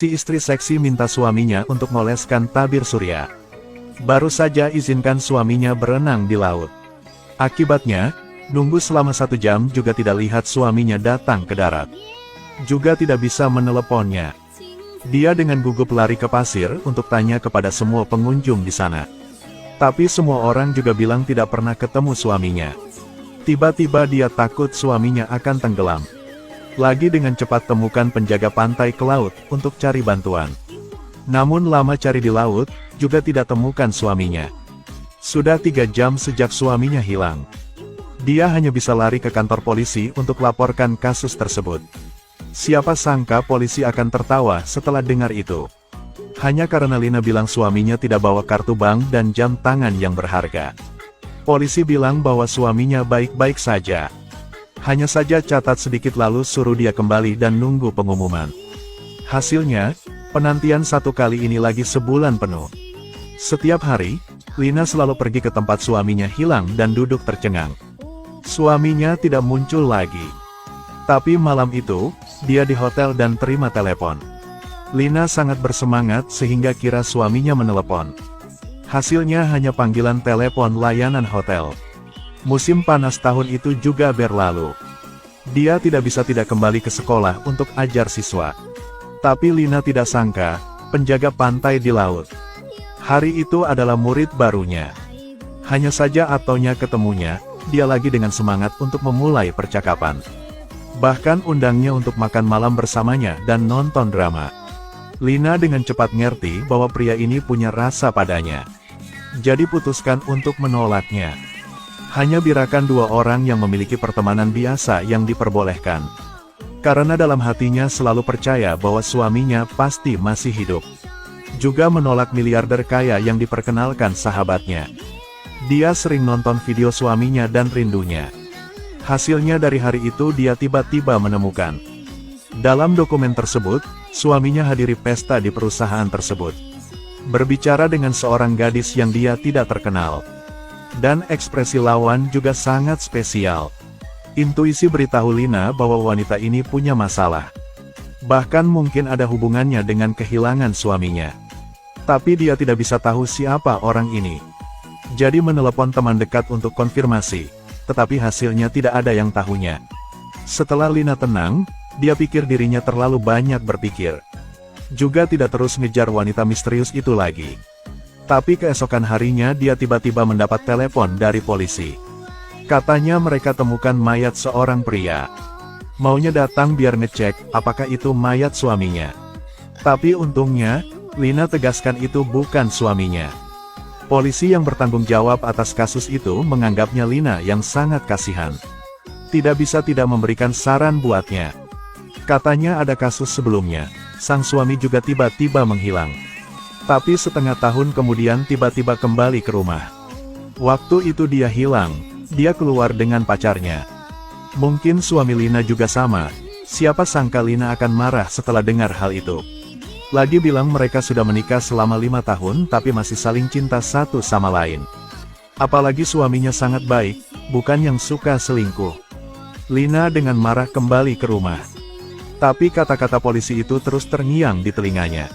Si istri seksi minta suaminya untuk ngoleskan tabir surya. Baru saja izinkan suaminya berenang di laut. Akibatnya, nunggu selama 1 jam juga tidak lihat suaminya datang ke darat. Juga tidak bisa meneleponnya. Dia dengan gugup lari ke pasir untuk tanya kepada semua pengunjung di sana. Tapi semua orang juga bilang tidak pernah ketemu suaminya. Tiba-tiba dia takut suaminya akan tenggelam. Lagi dengan cepat temukan penjaga pantai ke laut untuk cari bantuan. Namun lama cari di laut, juga tidak temukan suaminya. Sudah 3 jam sejak suaminya hilang. Dia hanya bisa lari ke kantor polisi untuk laporkan kasus tersebut. Siapa sangka polisi akan tertawa setelah dengar itu. Hanya karena Lina bilang suaminya tidak bawa kartu bank dan jam tangan yang berharga. Polisi bilang bahwa suaminya baik-baik saja. Hanya saja catat sedikit lalu suruh dia kembali dan nunggu pengumuman. Hasilnya, penantian 1 kali ini lagi sebulan penuh. Setiap hari, Lina selalu pergi ke tempat suaminya hilang dan duduk tercengang. Suaminya tidak muncul lagi. Tapi malam itu, dia di hotel dan terima telepon. Lina sangat bersemangat sehingga kira suaminya menelepon. Hasilnya hanya panggilan telepon layanan hotel. Musim panas tahun itu juga berlalu. Dia tidak bisa tidak kembali ke sekolah untuk ajar siswa. Tapi Lina tidak sangka, penjaga pantai di laut. Hari itu adalah murid barunya. Hanya saja ataunya ketemunya, dia lagi dengan semangat untuk memulai percakapan. Bahkan undangnya untuk makan malam bersamanya dan nonton drama. Lina dengan cepat ngerti bahwa pria ini punya rasa padanya. Jadi putuskan untuk menolaknya. Hanya birakan 2 orang yang memiliki pertemanan biasa yang diperbolehkan. Karena dalam hatinya selalu percaya bahwa suaminya pasti masih hidup. Juga menolak miliarder kaya yang diperkenalkan sahabatnya. Dia sering nonton video suaminya dan rindunya. Hasilnya dari hari itu dia tiba-tiba menemukan. Dalam dokumen tersebut, suaminya hadiri pesta di perusahaan tersebut. Berbicara dengan seorang gadis yang dia tidak terkenal. Dan ekspresi lawan juga sangat spesial. Intuisi beritahu Lina bahwa wanita ini punya masalah. Bahkan mungkin ada hubungannya dengan kehilangan suaminya. Tapi dia tidak bisa tahu siapa orang ini. Jadi menelepon teman dekat untuk konfirmasi, tetapi hasilnya tidak ada yang tahunya. Setelah Lina tenang, dia pikir dirinya terlalu banyak berpikir. Juga tidak terus ngejar wanita misterius itu lagi. Tapi keesokan harinya dia tiba-tiba mendapat telepon dari polisi. Katanya mereka temukan mayat seorang pria. Maunya datang biar ngecek apakah itu mayat suaminya. Tapi untungnya, Lina tegaskan itu bukan suaminya. Polisi yang bertanggung jawab atas kasus itu menganggapnya Lina yang sangat kasihan. Tidak bisa tidak memberikan saran buatnya. Katanya ada kasus sebelumnya, sang suami juga tiba-tiba menghilang. Tapi setengah tahun kemudian tiba-tiba kembali ke rumah. Waktu itu dia hilang, dia keluar dengan pacarnya. Mungkin suami Lina juga sama, siapa sangka Lina akan marah setelah dengar hal itu. Lagi bilang mereka sudah menikah selama 5 tahun tapi masih saling cinta satu sama lain. Apalagi suaminya sangat baik, bukan yang suka selingkuh. Lina dengan marah kembali ke rumah. Tapi kata-kata polisi itu terus terngiang di telinganya.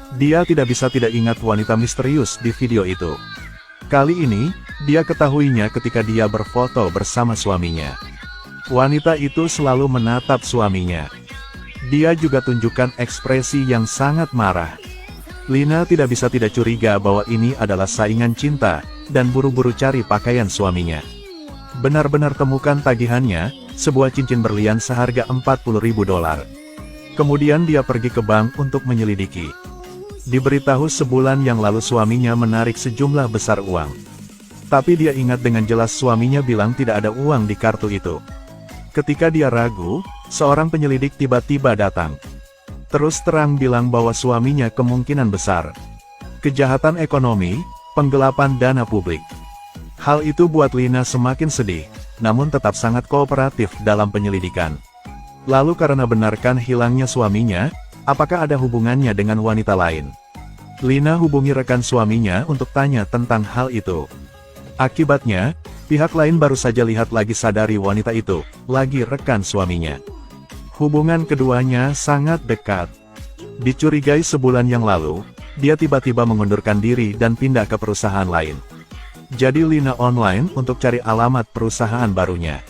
Dia tidak bisa tidak ingat wanita misterius di video itu. Kali ini, dia ketahuinya ketika dia berfoto bersama suaminya. Wanita itu selalu menatap suaminya. Dia juga tunjukkan ekspresi yang sangat marah. Lina tidak bisa tidak curiga bahwa ini adalah saingan cinta, dan buru-buru cari pakaian suaminya. Benar-benar temukan tagihannya, sebuah cincin berlian seharga $40.000. Kemudian dia pergi ke bank untuk menyelidiki. Diberitahu sebulan yang lalu suaminya menarik sejumlah besar uang. Tapi dia ingat dengan jelas suaminya bilang tidak ada uang di kartu itu. Ketika dia ragu, seorang penyelidik tiba-tiba datang. Terus terang bilang bahwa suaminya kemungkinan besar kejahatan ekonomi, penggelapan dana publik. Hal itu buat Lina semakin sedih, namun tetap sangat kooperatif dalam penyelidikan. Lalu karena benarkan hilangnya suaminya, apakah ada hubungannya dengan wanita lain? Lina hubungi rekan suaminya untuk tanya tentang hal itu. Akibatnya, pihak lain baru saja lihat lagi sadari wanita itu, lagi rekan suaminya. Hubungan keduanya sangat dekat. Dicurigai sebulan yang lalu, dia tiba-tiba mengundurkan diri dan pindah ke perusahaan lain. Jadi Lina online untuk cari alamat perusahaan barunya.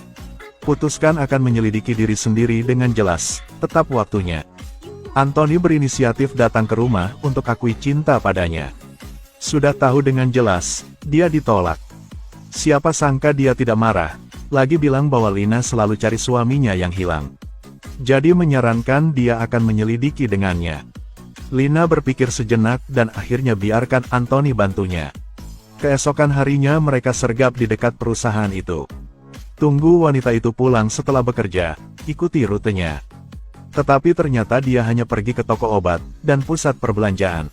Putuskan akan menyelidiki diri sendiri dengan jelas, tetap waktunya. Anthony berinisiatif datang ke rumah untuk akui cinta padanya. Sudah tahu dengan jelas, dia ditolak. Siapa sangka dia tidak marah, lagi bilang bahwa Lina selalu cari suaminya yang hilang. Jadi menyarankan dia akan menyelidiki dengannya. Lina berpikir sejenak dan akhirnya biarkan Anthony bantunya. Keesokan harinya mereka sergap di dekat perusahaan itu. Tunggu wanita itu pulang setelah bekerja, ikuti rutenya. Tetapi ternyata dia hanya pergi ke toko obat dan pusat perbelanjaan.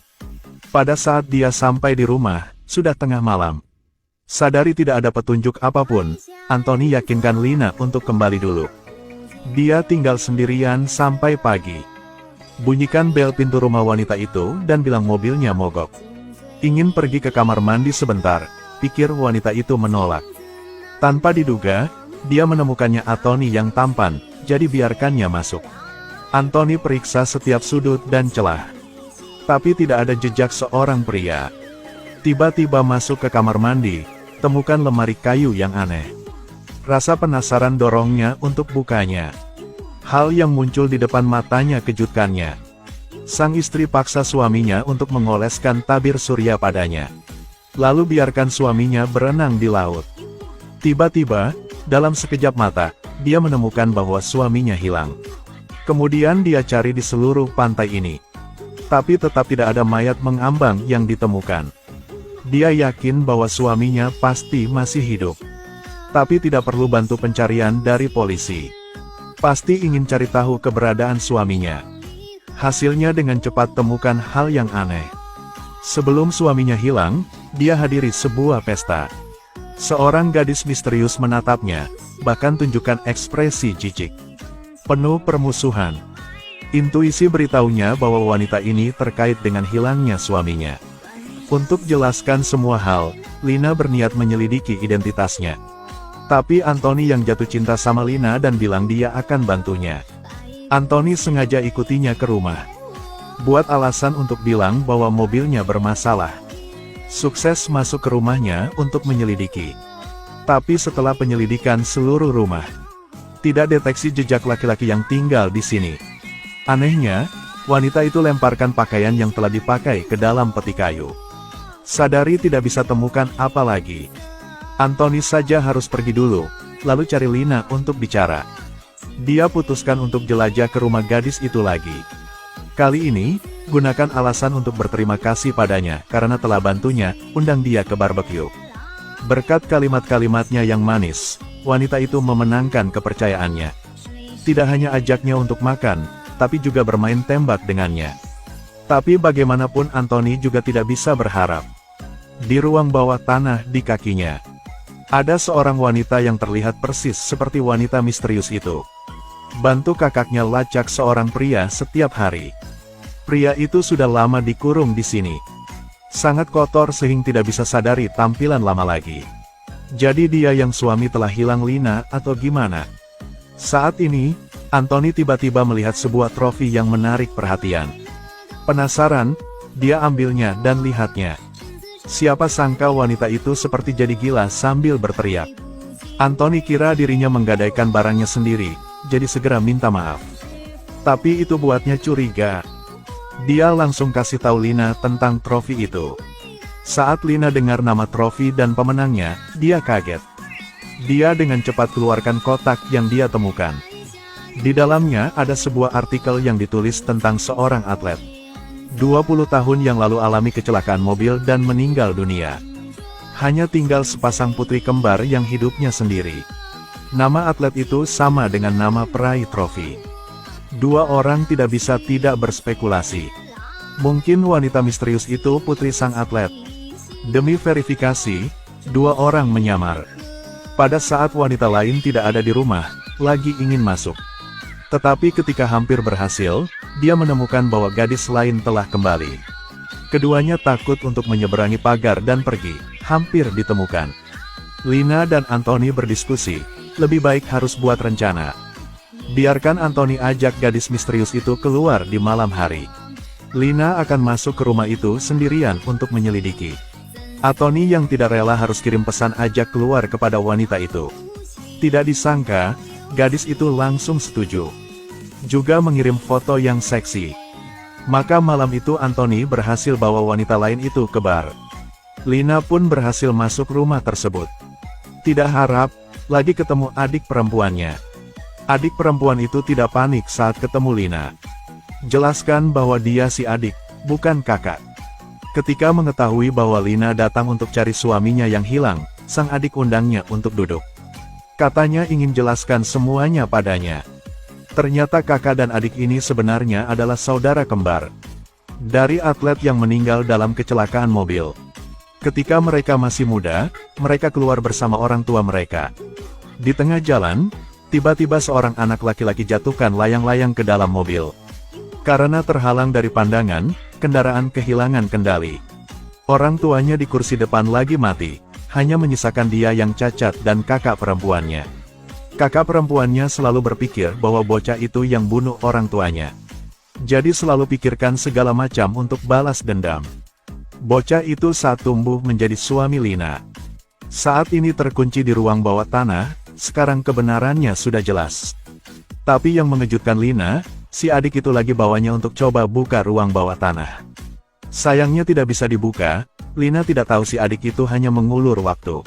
Pada saat dia sampai di rumah, sudah tengah malam. Sadari tidak ada petunjuk apapun, Anthony yakinkan Lina untuk kembali dulu. Dia tinggal sendirian sampai pagi. Bunyikan bel pintu rumah wanita itu dan bilang mobilnya mogok. Ingin pergi ke kamar mandi sebentar, pikir wanita itu menolak. Tanpa diduga, dia menemukannya Anthony yang tampan, jadi biarkannya masuk. Anthony periksa setiap sudut dan celah. Tapi tidak ada jejak seorang pria. Tiba-tiba masuk ke kamar mandi, temukan lemari kayu yang aneh. Rasa penasaran dorongnya untuk bukanya. Hal yang muncul di depan matanya kejutkannya. Sang istri paksa suaminya untuk mengoleskan tabir surya padanya. Lalu biarkan suaminya berenang di laut. Tiba-tiba, dalam sekejap mata, dia menemukan bahwa suaminya hilang. Kemudian dia cari di seluruh pantai ini. Tapi tetap tidak ada mayat mengambang yang ditemukan. Dia yakin bahwa suaminya pasti masih hidup. Tapi tidak perlu bantu pencarian dari polisi. Pasti ingin cari tahu keberadaan suaminya. Hasilnya dengan cepat temukan hal yang aneh. Sebelum suaminya hilang, dia hadiri sebuah pesta. Seorang gadis misterius menatapnya, bahkan tunjukkan ekspresi jijik. Penuh permusuhan. Intuisi beritahunya bahwa wanita ini terkait dengan hilangnya suaminya. Untuk jelaskan semua hal, Lina berniat menyelidiki identitasnya. Tapi Anthony yang jatuh cinta sama Lina dan bilang dia akan bantunya. Anthony sengaja ikutinya ke rumah. Buat alasan untuk bilang bahwa mobilnya bermasalah. Sukses masuk ke rumahnya untuk menyelidiki. Tapi setelah penyelidikan seluruh rumah, tidak deteksi jejak laki-laki yang tinggal di sini. Anehnya, wanita itu lemparkan pakaian yang telah dipakai ke dalam peti kayu. Sadari tidak bisa temukan apa lagi. Anthony saja harus pergi dulu, lalu cari Lina untuk bicara. Dia putuskan untuk jelajah ke rumah gadis itu lagi. Kali ini, gunakan alasan untuk berterima kasih padanya karena telah bantunya, undang dia ke barbecue. Berkat kalimat-kalimatnya yang manis, wanita itu memenangkan kepercayaannya. Tidak hanya ajaknya untuk makan, tapi juga bermain tembak dengannya. Tapi bagaimanapun Anthony juga tidak bisa berharap. Di ruang bawah tanah di kakinya, ada seorang wanita yang terlihat persis seperti wanita misterius itu. Bantu kakaknya lacak seorang pria setiap hari. Pria itu sudah lama dikurung di sini. Sangat kotor sehingga tidak bisa sadari tampilan lama lagi. Jadi dia yang suami telah hilang Lina atau gimana? Saat ini, Anthony tiba-tiba melihat sebuah trofi yang menarik perhatian. Penasaran, dia ambilnya dan lihatnya. Siapa sangka wanita itu seperti jadi gila sambil berteriak. Anthony kira dirinya menggadaikan barangnya sendiri, jadi segera minta maaf. Tapi itu buatnya curiga. Dia langsung kasih tahu Lina tentang trofi itu. Saat Lina dengar nama trofi dan pemenangnya, dia kaget. Dia dengan cepat keluarkan kotak yang dia temukan. Di dalamnya ada sebuah artikel yang ditulis tentang seorang atlet. 20 tahun yang lalu alami kecelakaan mobil dan meninggal dunia. Hanya tinggal sepasang putri kembar yang hidupnya sendiri. Nama atlet itu sama dengan nama peraih trofi. Dua orang tidak bisa tidak berspekulasi. Mungkin wanita misterius itu putri sang atlet. Demi verifikasi, dua orang menyamar. Pada saat wanita lain tidak ada di rumah, lagi ingin masuk. Tetapi ketika hampir berhasil, dia menemukan bahwa gadis lain telah kembali. Keduanya takut untuk menyeberangi pagar dan pergi, hampir ditemukan. Lina dan Anthony berdiskusi, lebih baik harus buat rencana. Biarkan Anthony ajak gadis misterius itu keluar di malam hari. Lina akan masuk ke rumah itu sendirian untuk menyelidiki. Anthony yang tidak rela harus kirim pesan ajak keluar kepada wanita itu. Tidak disangka, gadis itu langsung setuju. Juga mengirim foto yang seksi. Maka malam itu Anthony berhasil bawa wanita lain itu ke bar. Lina pun berhasil masuk rumah tersebut. Tidak harap, lagi ketemu adik perempuannya. Adik perempuan itu tidak panik saat ketemu Lina. Jelaskan bahwa dia si adik, bukan kakak. Ketika mengetahui bahwa Lina datang untuk cari suaminya yang hilang, sang adik undangnya untuk duduk. Katanya ingin jelaskan semuanya padanya. Ternyata kakak dan adik ini sebenarnya adalah saudara kembar. Dari atlet yang meninggal dalam kecelakaan mobil. Ketika mereka masih muda, mereka keluar bersama orang tua mereka. Di tengah jalan, tiba-tiba seorang anak laki-laki jatuhkan layang-layang ke dalam mobil. Karena terhalang dari pandangan, kendaraan kehilangan kendali. Orang tuanya di kursi depan lagi mati, hanya menyisakan dia yang cacat dan kakak perempuannya. Kakak perempuannya selalu berpikir bahwa bocah itu yang bunuh orang tuanya. Jadi selalu pikirkan segala macam untuk balas dendam. Bocah itu saat tumbuh menjadi suami Lina. Saat ini terkunci di ruang bawah tanah, sekarang kebenarannya sudah jelas. Tapi yang mengejutkan Lina, si adik itu lagi bawanya untuk coba buka ruang bawah tanah. Sayangnya tidak bisa dibuka, Lina tidak tahu si adik itu hanya mengulur waktu.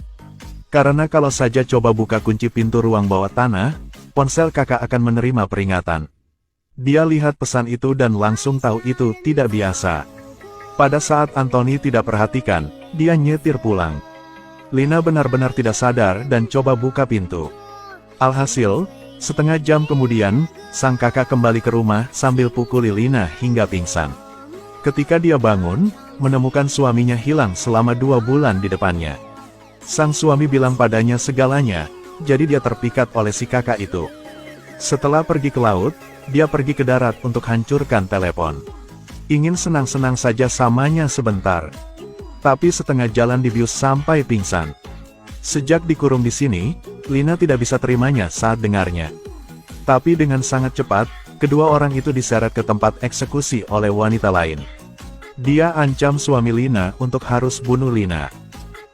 Karena kalau saja coba buka kunci pintu ruang bawah tanah, ponsel kakak akan menerima peringatan. Dia lihat pesan itu dan langsung tahu itu tidak biasa. Pada saat Anthony tidak perhatikan, dia nyetir pulang. Lina benar-benar tidak sadar dan coba buka pintu. Alhasil, setengah jam kemudian, sang kakak kembali ke rumah sambil pukuli Lina hingga pingsan. Ketika dia bangun, menemukan suaminya hilang selama 2 bulan di depannya. Sang suami bilang padanya segalanya, jadi dia terpikat oleh si kakak itu. Setelah pergi ke laut, dia pergi ke darat untuk hancurkan telepon. Ingin senang-senang saja samanya sebentar. Tapi setengah jalan dibius sampai pingsan. Sejak dikurung di sini, Lina tidak bisa terimanya saat dengarnya. Tapi dengan sangat cepat, kedua orang itu diseret ke tempat eksekusi oleh wanita lain. Dia ancam suami Lina untuk harus bunuh Lina.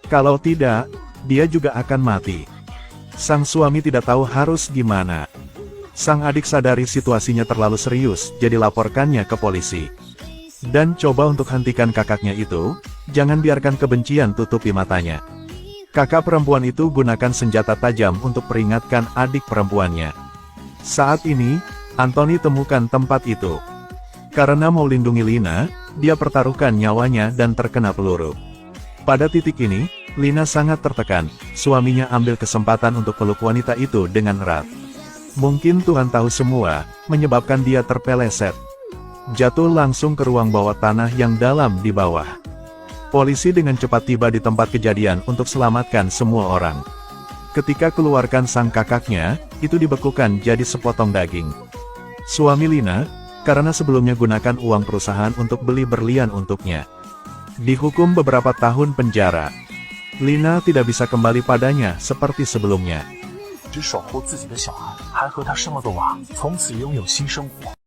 Kalau tidak, dia juga akan mati. Sang suami tidak tahu harus gimana. Sang adik sadari situasinya terlalu serius, jadi laporkannya ke polisi. Dan coba untuk hentikan kakaknya itu, jangan biarkan kebencian tutupi matanya. Kakak perempuan itu gunakan senjata tajam untuk peringatkan adik perempuannya. Saat ini, Anthony temukan tempat itu. Karena mau lindungi Lina, dia pertaruhkan nyawanya dan terkena peluru. Pada titik ini, Lina sangat tertekan, suaminya ambil kesempatan untuk peluk wanita itu dengan erat. Mungkin Tuhan tahu semua, menyebabkan dia terpeleset. Jatuh langsung ke ruang bawah tanah yang dalam di bawah. Polisi dengan cepat tiba di tempat kejadian untuk selamatkan semua orang. Ketika keluarkan sang kakaknya, itu dibekukan jadi sepotong daging. Suami Lina, karena sebelumnya gunakan uang perusahaan untuk beli berlian untuknya. Dihukum beberapa tahun penjara. Lina tidak bisa kembali padanya seperti sebelumnya.